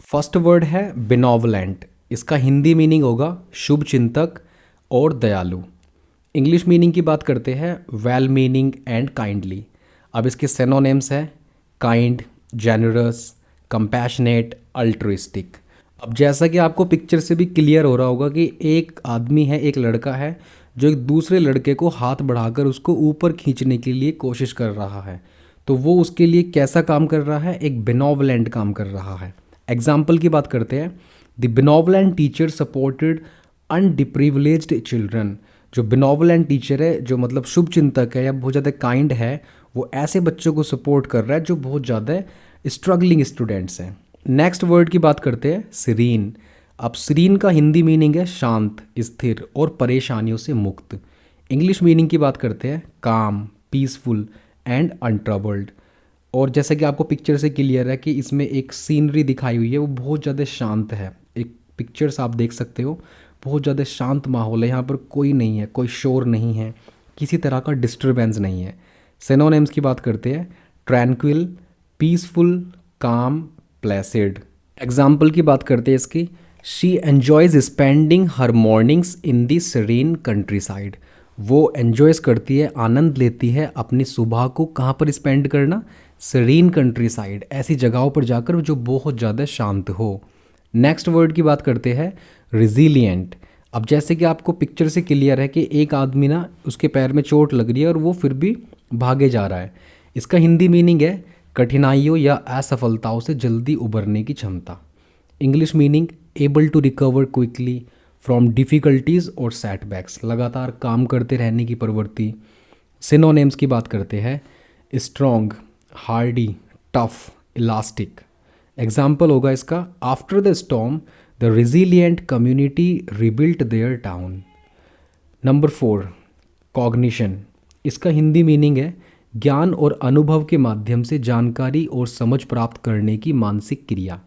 First word है benevolent. इसका Hindi meaning होगा शुभ चिंतक और दयालु। इंग्लिश मीनिंग की बात करते हैं वेल मीनिंग एंड काइंडली। अब इसके सिनोनिम्स है काइंड, जेनरस, कंपैशनेट, अल्ट्रुइस्टिक। अब जैसा कि आपको पिक्चर से भी क्लियर हो रहा होगा कि एक आदमी है, एक लड़का है जो एक दूसरे लड़के को हाथ बढ़ाकर उसको ऊपर खींचने के लिए कोशिश कर रहा है। तो वो उसके लिए कैसा काम कर रहा है? एक बेनोवलेंट काम कर रहा है। एग्जाम्पल की बात करते हैं, the benevolent teacher supported underprivileged children. जो बेनोवलेंट टीचर है, जो मतलब शुभ चिंतक है या बहुत ज़्यादा काइंड है, वो ऐसे बच्चों को सपोर्ट कर रहा है जो बहुत ज़्यादा स्ट्रगलिंग स्टूडेंट्स हैं। नेक्स्ट वर्ड की बात करते हैं सीरीन। अब सीरीन का हिंदी मीनिंग है शांत, स्थिर और परेशानियों से मुक्त। इंग्लिश मीनिंग की बात करते हैं काम, पीसफुल एंड अनट्रबल्ड। और जैसे कि आपको पिक्चर से क्लियर है कि इसमें एक सीनरी दिखाई हुई है, वो बहुत ज़्यादा शांत है। एक पिक्चर्स आप देख सकते हो, बहुत ज़्यादा शांत माहौल है, यहाँ पर कोई नहीं है, कोई शोर नहीं है, किसी तरह का डिस्टरबेंस नहीं है। सिनोनिम्स की बात करते हैं tranquil, peaceful, calm, placid. Example की बात करते हैं इसकी, she enjoys spending her mornings in the serene countryside. वो एन्जॉयस करती है, आनंद लेती है अपनी सुबह को कहाँ पर स्पेंड करना? सरीन कंट्री साइड, ऐसी जगहों पर जाकर जो बहुत ज़्यादा शांत हो। नेक्स्ट वर्ड की बात करते हैं रिजिलियंट। अब जैसे कि आपको पिक्चर से क्लियर है कि एक आदमी ना, उसके पैर में चोट लग रही है और वो फिर भी भागे जा रहा है। इसका हिंदी मीनिंग है कठिनाइयों या असफलताओं से जल्दी उबरने की क्षमता। English meaning able to recover quickly from difficulties और सेटबैक्स, लगातार काम करते रहने की प्रवृत्ति। सिनोनिम्स की बात करते हैं strong, hardy, tough, elastic. Example होगा इसका, after the storm the resilient community rebuilt their town. Number 4 cognition. इसका हिंदी मीनिंग है ज्ञान और अनुभव के माध्यम से जानकारी और समझ प्राप्त करने की मानसिक क्रिया।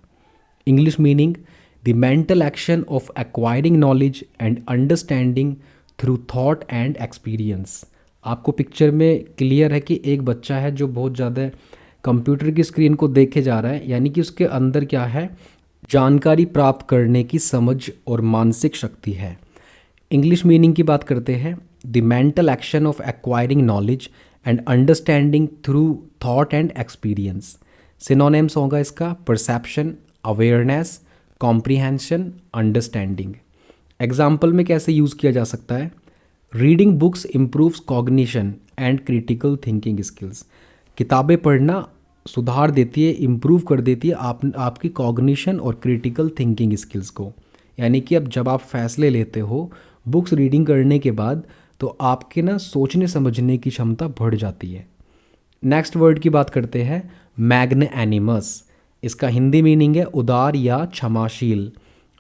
English meaning the mental action of acquiring knowledge and understanding through thought and experience. आपको पिक्चर में क्लियर है कि एक बच्चा है जो बहुत ज़्यादा कंप्यूटर की स्क्रीन को देखे जा रहा है, यानी कि उसके अंदर क्या है? जानकारी प्राप्त करने की समझ और मानसिक शक्ति है। इंग्लिश मीनिंग की बात करते हैं the mental action of acquiring knowledge and understanding through thought and experience. Synonyms होगा इसका perception, awareness, comprehension, understanding. Example में कैसे यूज़ किया जा सकता है? Reading books improves cognition and critical thinking skills. किताबें पढ़ना सुधार देती है, इम्प्रूव कर देती है आपकी कॉग्निशन और क्रिटिकल थिंकिंग स्किल्स को। यानी कि अब जब आप फैसले लेते हो बुक्स रीडिंग करने के बाद, तो आपके ना सोचने समझने की क्षमता बढ़ जाती है। नेक्स्ट वर्ड की बात करते हैं मैग्नैनिमस। इसका हिंदी मीनिंग है उदार या क्षमाशील,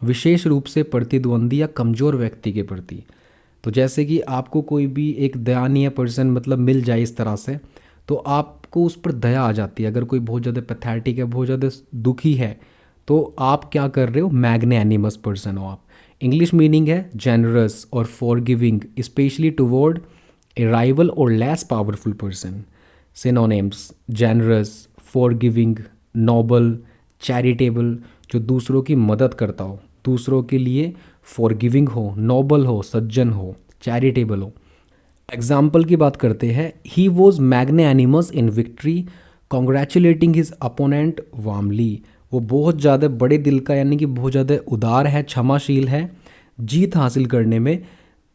विशेष रूप से प्रतिद्वंदी या कमज़ोर व्यक्ति के प्रति। तो जैसे कि आपको कोई भी एक दयानीय पर्सन मतलब मिल जाए इस तरह से, तो आपको उस पर दया आ जाती है। अगर कोई बहुत ज़्यादा पैथेटिक है, बहुत ज़्यादा दुखी है, तो आप क्या कर रहे हो? मैग्नैनिमस पर्सन हो आप। इंग्लिश मीनिंग है जेनरस और forgiving, especially toward a rival और less powerful person. Synonyms generous, forgiving, noble, charitable, जो दूसरों की मदद करता हो, दूसरों के लिए फॉरगिविंग हो, नोबल हो, सज्जन हो, चैरिटेबल हो। एग्जाम्पल की बात करते हैं, he was मैग्नैनिमस in victory congratulating his opponent warmly. वो बहुत ज़्यादा बड़े दिल का, यानी कि बहुत ज़्यादा उदार है, क्षमाशील है जीत हासिल करने में।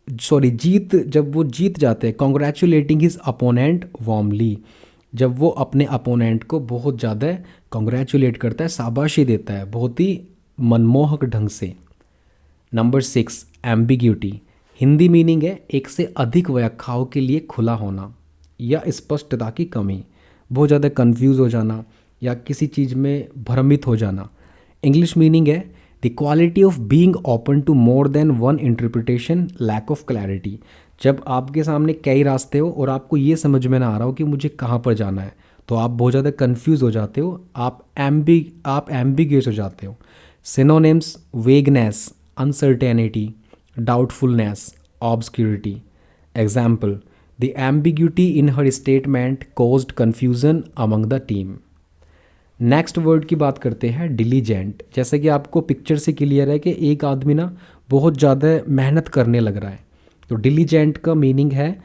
जब वो जीत जाते हैं, कॉन्ग्रेचुलेटिंग हिज अपोनेंट वार्मली, जब वो अपने अपोनेंट को बहुत ज़्यादा कॉन्ग्रेचुलेट करता है, शाबाशी देता है बहुत ही मनमोहक ढंग से। Number 6 ambiguity. हिंदी मीनिंग है एक से अधिक व्याख्याओं के लिए खुला होना या स्पष्टता की कमी, बहुत ज़्यादा कंफ्यूज हो जाना या किसी चीज़ में भ्रमित हो जाना। इंग्लिश मीनिंग है the quality of being open to more than one interpretation, lack of clarity. जब आपके सामने कई रास्ते हो और आपको ये समझ में ना आ रहा हो कि मुझे कहाँ पर जाना है, तो आप बहुत ज़्यादा कंफ्यूज हो जाते हो, आप एम्बिगियस हो जाते हो। Synonyms vagueness, uncertainty, doubtfulness, obscurity. Example the ambiguity in her statement caused confusion among the team. Next word की बात करते हैं डिलीजेंट। जैसे कि आपको पिक्चर से क्लियर है कि एक आदमी ना बहुत ज़्यादा मेहनत करने लग रहा है। तो डिलीजेंट का मीनिंग है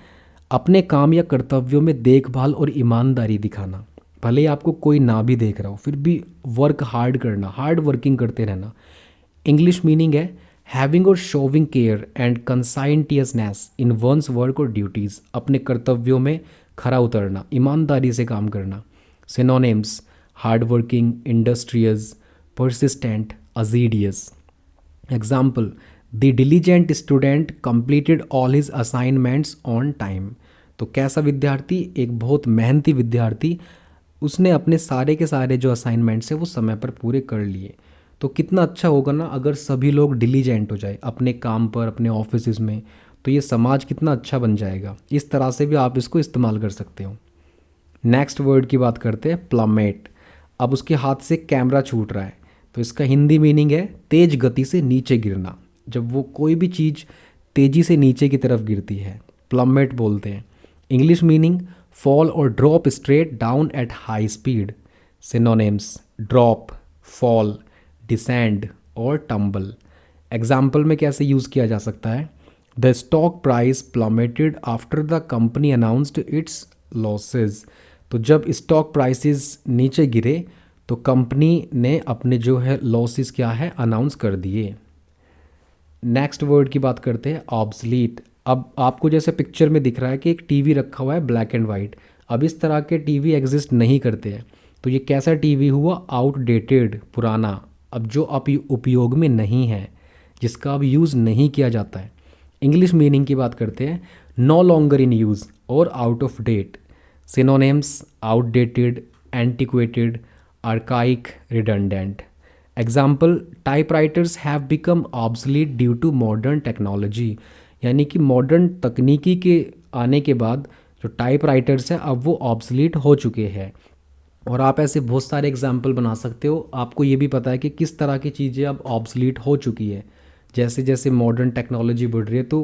अपने काम या कर्तव्यों में देखभाल और ईमानदारी दिखाना। भले ही आपको कोई ना भी देख रहा हो फिर भी वर्क हार्ड करना, हार्ड वर्किंग करते रहना। इंग्लिश मीनिंग है having or showing care and conscientiousness in one's work or duties. अपने कर्तव्यों में खरा उतरना, ईमानदारी से काम करना। Synonyms hard working, industrious, persistent, assiduous. Example, the diligent student completed all his assignments on time. तो कैसा विद्यार्थी? एक बहुत मेहनती विद्यार्थी, उसने अपने सारे के सारे जो असाइनमेंट्स है वो समय पर पूरे कर लिए। तो कितना अच्छा होगा ना अगर सभी लोग डिलीजेंट हो जाए अपने काम पर, अपने ऑफिस में, तो ये समाज कितना अच्छा बन जाएगा। इस तरह से भी आप इसको इस्तेमाल कर सकते हो। नेक्स्ट वर्ड की बात करते हैं प्लमेट। अब उसके हाथ से कैमरा छूट रहा है, तो इसका हिंदी मीनिंग है तेज गति से नीचे गिरना। जब वो कोई भी चीज़ तेज़ी से नीचे की तरफ गिरती है प्लमेट बोलते हैं। English meaning fall or drop straight down at high speed. Synonyms drop, fall, descend और टम्बल। एग्जाम्पल में कैसे यूज़ किया जा सकता है? The stock price plummeted after the company announced its losses. तो जब स्टॉक प्राइसेस नीचे गिरे तो कंपनी ने अपने जो है लॉसेस क्या है अनाउंस कर दिए। नेक्स्ट वर्ड की बात करते हैं ऑब्सलीट। अब आपको जैसे पिक्चर में दिख रहा है कि एक टीवी रखा हुआ है ब्लैक एंड वाइट। अब इस तरह के टीवी एग्जिस्ट नहीं करते हैं। तो ये कैसा टीवी हुआ? आउटडेटेड, पुराना, अब जो अब उपयोग में नहीं है, जिसका अब यूज़ नहीं किया जाता है। इंग्लिश मीनिंग की बात करते हैं no longer in use or out of date. Synonyms outdated, antiquated, archaic, redundant. Example, typewriters have become obsolete due to modern technology. यानी कि मॉडर्न तकनीकी के आने के बाद जो टाइपराइटर्स हैं अब वो ऑब्सलीट हो चुके हैं। और आप ऐसे बहुत सारे एग्जाम्पल बना सकते हो। आपको ये भी पता है कि किस तरह की चीज़ें अब ऑब्सलीट हो चुकी है। जैसे जैसे मॉडर्न टेक्नोलॉजी बढ़ रही है तो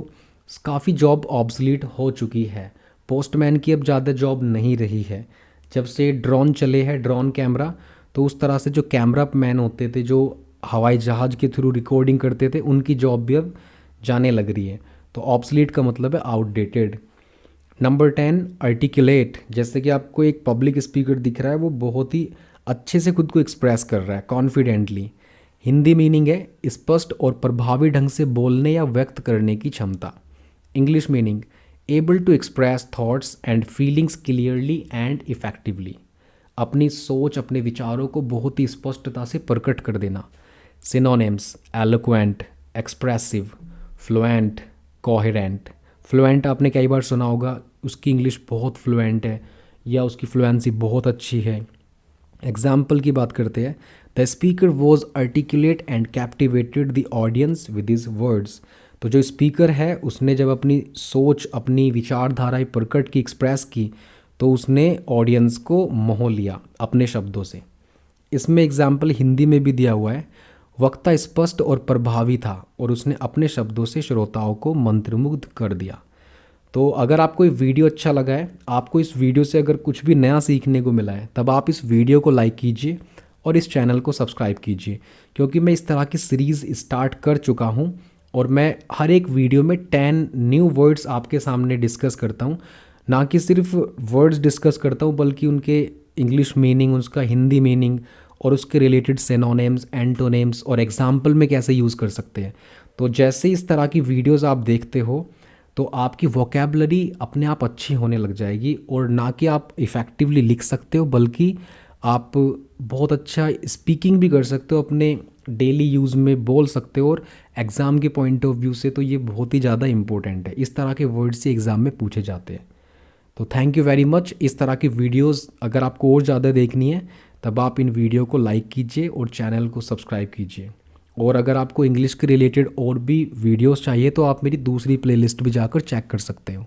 काफ़ी जॉब ऑब्सलीट हो चुकी है। पोस्टमैन की अब ज़्यादा जॉब नहीं रही है। जब से ड्रोन चले हैं, ड्रोन कैमरा, तो उस तरह से जो कैमरा मैन होते थे जो हवाई जहाज़ के थ्रू रिकॉर्डिंग करते थे उनकी जॉब भी अब जाने लग रही है। तो ऑब्सलीट का मतलब है आउटडेटेड। Number 10 articulate. जैसे कि आपको एक पब्लिक स्पीकर दिख रहा है, वो बहुत ही अच्छे से खुद को एक्सप्रेस कर रहा है कॉन्फिडेंटली। हिंदी मीनिंग है स्पष्ट और प्रभावी ढंग से बोलने या व्यक्त करने की क्षमता। English meaning able to express thoughts and feelings clearly and effectively. अपनी सोच, अपने विचारों को बहुत ही स्पष्टता से प्रकट कर देना। Synonyms eloquent, expressive, fluent, coherent. Fluent आपने कई बार सुना होगा, उसकी इंग्लिश बहुत फ्लुएंट है या उसकी फ्लुएंसी बहुत अच्छी है। एग्जाम्पल की बात करते हैं the speaker was articulate and captivated the audience with his words. तो जो स्पीकर है उसने जब अपनी सोच, अपनी विचारधाराएं प्रकट की, एक्सप्रेस की, तो उसने ऑडियंस को मोह लिया अपने शब्दों से। इसमें एग्जाम्पल हिंदी में भी दिया हुआ है वक्ता स्पष्ट और प्रभावी था और उसने अपने शब्दों से श्रोताओं को मंत्रमुग्ध कर दिया। तो अगर आपको ये वीडियो अच्छा लगा है, आपको इस वीडियो से अगर कुछ भी नया सीखने को मिला है, तब आप इस वीडियो को लाइक कीजिए और इस चैनल को सब्सक्राइब कीजिए, क्योंकि मैं इस तरह की सीरीज़ स्टार्ट कर चुका हूँ और मैं हर एक वीडियो में 10 न्यू वर्ड्स आपके सामने डिस्कस करता हूँ। ना कि सिर्फ वर्ड्स डिस्कस करता हूँ बल्कि उनके इंग्लिश मीनिंग, उसका हिंदी मीनिंग और उसके रिलेटेड सिनोनिम्स, एंटोनिम्स और एग्जाम्पल में कैसे यूज़ कर सकते हैं। तो जैसे इस तरह की वीडियोस आप देखते हो तो आपकी वोकैबुलरी अपने आप अच्छी होने लग जाएगी और ना कि आप इफ़ेक्टिवली लिख सकते हो बल्कि आप बहुत अच्छा स्पीकिंग भी कर सकते हो, अपने डेली यूज़ में बोल सकते हो। और एग्ज़ाम के पॉइंट ऑफ व्यू से तो ये बहुत ही ज़्यादा इंपॉर्टेंट है। इस तरह के वर्ड्स से एग्ज़ाम में पूछे जाते हैं। तो थैंक यू वेरी मच। इस तरह की वीडियोस अगर आपको और ज़्यादा देखनी है तब आप इन वीडियो को लाइक कीजिए और चैनल को सब्सक्राइब कीजिए। और अगर आपको इंग्लिश के रिलेटेड और भी वीडियोस चाहिए तो आप मेरी दूसरी प्लेलिस्ट भी जाकर चेक कर सकते हो।